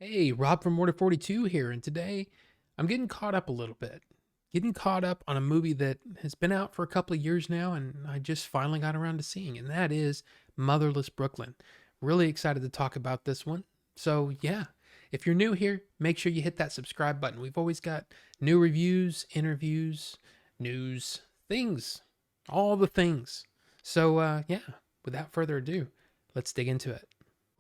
Hey, Rob from Order 42 here, and today I'm getting caught up a little bit. Getting caught up on a movie that has been out for a couple of years now, and I just finally got around to seeing, and that is Motherless Brooklyn. Really excited to talk about this one. So, yeah, if you're new here, make sure you hit that subscribe button. We've always got new reviews, interviews, news, things, all the things. So, yeah, without further ado, let's dig into it.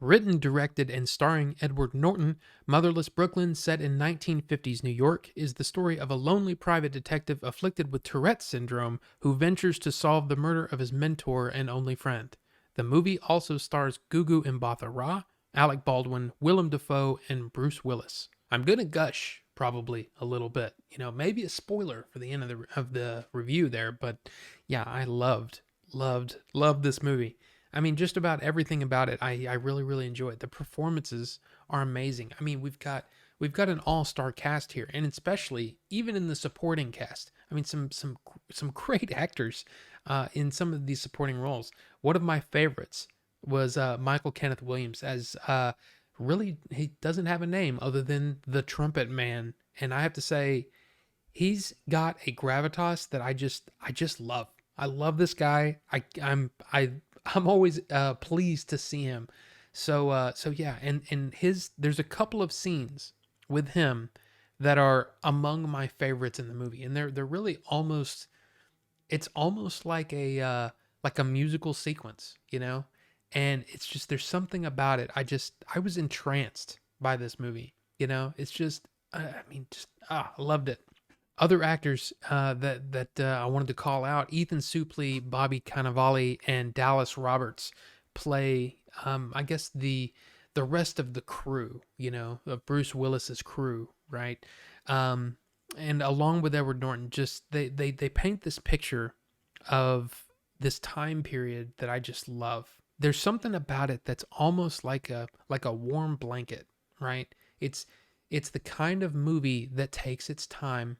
Written, directed, and starring Edward Norton, Motherless Brooklyn, set in 1950s New York, is the story of a lonely private detective afflicted with Tourette syndrome who ventures to solve the murder of his mentor and only friend. The movie also stars Gugu Mbatha-Raw, Alec Baldwin, Willem Dafoe, and Bruce Willis. I'm gonna gush probably a little bit, maybe a spoiler for the end of the review there, but yeah, I loved this movie. I mean, just about everything about it, I really really enjoy it. The performances are amazing. I mean, we've got an all star cast here, and especially even in the supporting cast. I mean, some great actors in some of these supporting roles. One of my favorites was Michael Kenneth Williams as really he doesn't have a name other than the Trumpet Man, and I have to say he's got a gravitas that I just love. I love this guy. I'm always pleased to see him. So yeah, and his there's a couple of scenes with him that are among my favorites in the movie, and they're really almost it's almost like a musical sequence, and it's just there's something about it. I was entranced by this movie. It's just I mean just I loved it. Other actors that I wanted to call out: Ethan Suplee, Bobby Cannavale, and Dallas Roberts play, I guess the rest of the crew, of Bruce Willis's crew, right? Um, and along with Edward Norton, just they paint this picture of this time period that I just love. There's something about it that's almost like a warm blanket, right? It's it's the kind of movie that takes its time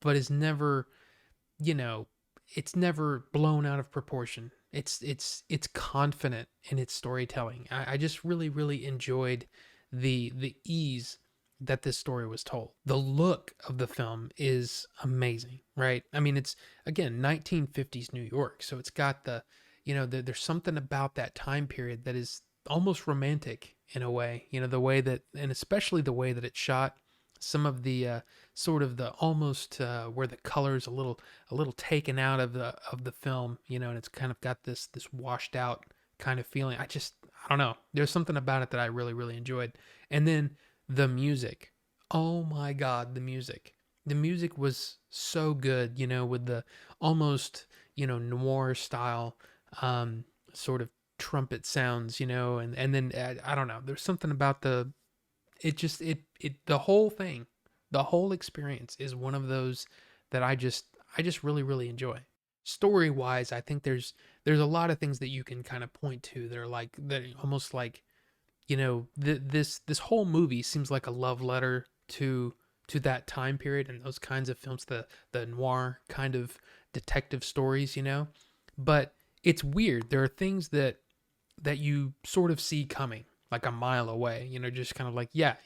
but is never, you know, it's never blown out of proportion. It's confident in its storytelling. I just really really enjoyed the ease that this story was told. The look of the film is amazing, right? I mean, it's again 1950s New York, so it's got there's something about that time period that is almost romantic in a way. The way that, and especially the way that it's shot, some of the sort of the almost where the colors a little taken out of the film, and it's kind of got this washed out kind of feeling. I don't know. There's something about it that I really really enjoyed. And then the music. Oh my god, the music. The music was so good, with the almost, noir style sort of trumpet sounds, and then I don't know. There's something about the whole thing, the whole experience is one of those that I just really really enjoy. Story wise, I think there's a lot of things that you can kind of point to that are like that almost like, this whole movie seems like a love letter to that time period and those kinds of films, the noir kind of detective stories, but it's weird. There are things that you sort of see coming like a mile away, just kind of like, yeah,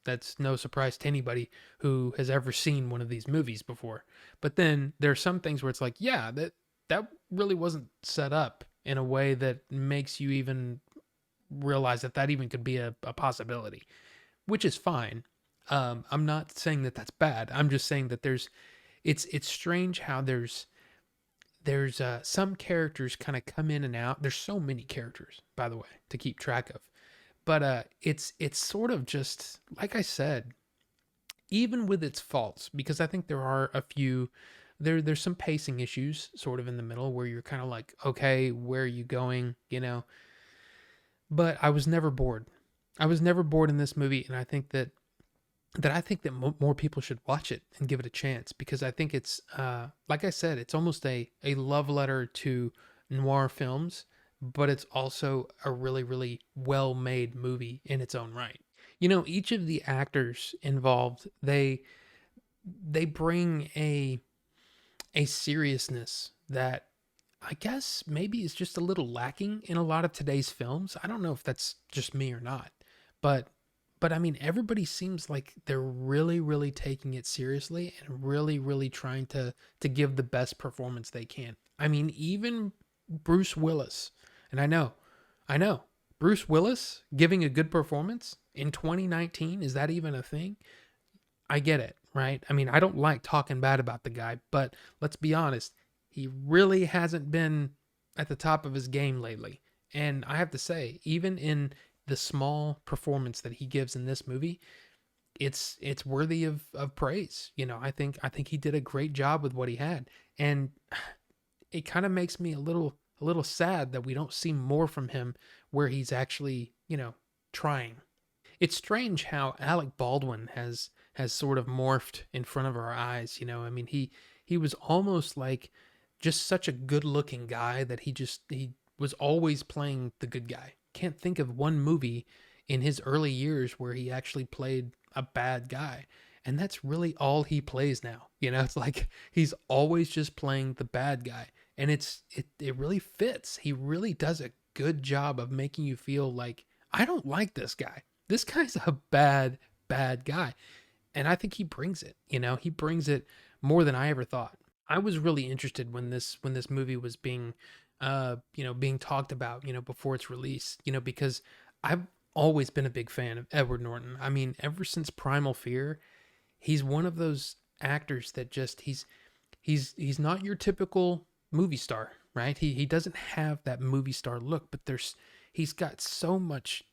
that's no surprise to anybody who has ever seen one of these movies before. But then there are some things where it's like, yeah, that really wasn't set up in a way that makes you even realize that even could be a possibility, which is fine. I'm not saying that that's bad. I'm just saying that it's strange how there's some characters kind of come in and out. There's so many characters, by the way, to keep track of. But it's sort of just like I said, even with its faults, because I think there are a few. There's some pacing issues sort of in the middle where you're kind of like, okay, where are you going, But I was never bored. I was never bored in this movie, and I think that more people should watch it and give it a chance, because I think it's like I said, it's almost a love letter to noir films, but it's also a really really well made movie in its own right. Each of the actors involved, they bring a seriousness that I guess maybe is just a little lacking in a lot of today's films. I don't know if that's just me or not, but but I mean, everybody seems like they're really, really taking it seriously and really, really trying to give the best performance they can. I mean, even Bruce Willis, and I know, Bruce Willis giving a good performance in 2019, is that even a thing? I get it, right? I mean, I don't like talking bad about the guy, but let's be honest, he really hasn't been at the top of his game lately. And I have to say, even in the small performance that he gives in this movie, it's worthy of praise. I think he did a great job with what he had. And it kind of makes me a little sad that we don't see more from him where he's actually, trying. It's strange how Alec Baldwin has sort of morphed in front of our eyes. I mean, he was almost like just such a good-looking guy that he was always playing the good guy. Can't think of one movie in his early years where he actually played a bad guy. And that's really all he plays now. It's like he's always just playing the bad guy. And it really fits. He really does a good job of making you feel like, I don't like this guy. This guy's a bad guy. And I think he brings it. He brings it more than I ever thought. I was really interested when this movie was being talked about, before its release, because I've always been a big fan of Edward Norton. I mean, ever since Primal Fear, he's one of those actors that just he's not your typical movie star, right? He doesn't have that movie star look, but he's got so much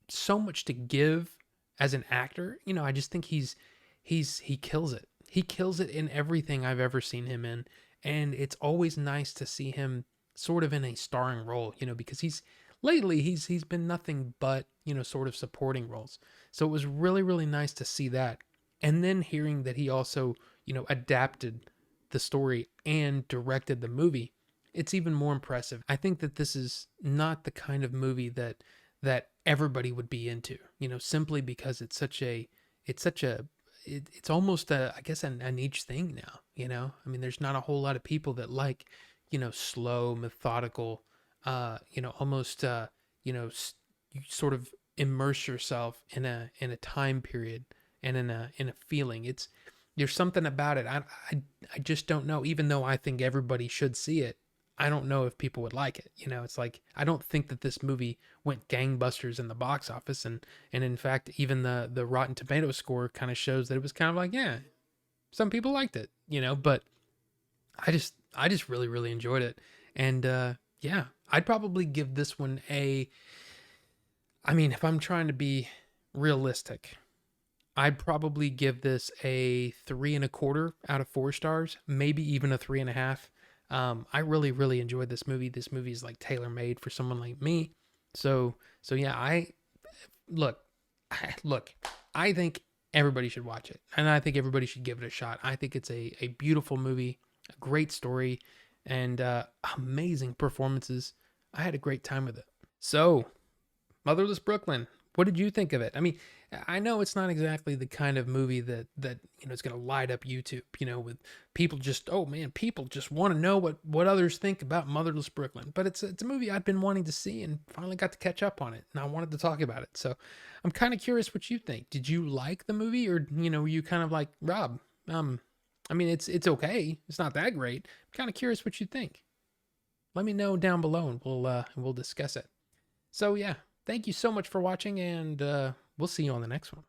to give as an actor. I just think he kills it. He kills it in everything I've ever seen him in, and it's always nice to see him sort of in a starring role, because he's been nothing but, sort of supporting roles. So it was really, really nice to see that. And then hearing that he also, adapted the story and directed the movie, it's even more impressive. I think that this is not the kind of movie that everybody would be into, simply because it's almost I guess a niche thing now. I mean, there's not a whole lot of people that like, slow, methodical, almost, you sort of immerse yourself in a time period and in a feeling. There's something about it. I just don't know. Even though I think everybody should see it, I don't know if people would like it. It's like, I don't think that this movie went gangbusters in the box office, and in fact, even the Rotten Tomato score kind of shows that it was kind of like, yeah, some people liked it. But I just really, really enjoyed it. And yeah, I'd probably give this one I mean, if I'm trying to be realistic, I'd probably give this a 3.25 out of 4 stars, maybe even a 3.5. I really, really enjoyed this movie. This movie is like tailor made for someone like me. So yeah, look, look, I think everybody should watch it, and I think everybody should give it a shot. I think it's a beautiful movie, a great story, and amazing performances. I had a great time with it. So, Motherless Brooklyn, what did you think of it? I mean, I know it's not exactly the kind of movie that it's going to light up YouTube, with people just, oh man, people just want to know what others think about Motherless Brooklyn. But it's a movie I've been wanting to see and finally got to catch up on it, and I wanted to talk about it. So I'm kind of curious what you think. Did you like the movie, or were you kind of like Rob? I mean, it's okay. It's not that great. I'm kind of curious what you think. Let me know down below, and we'll discuss it. So yeah, thank you so much for watching, and we'll see you on the next one.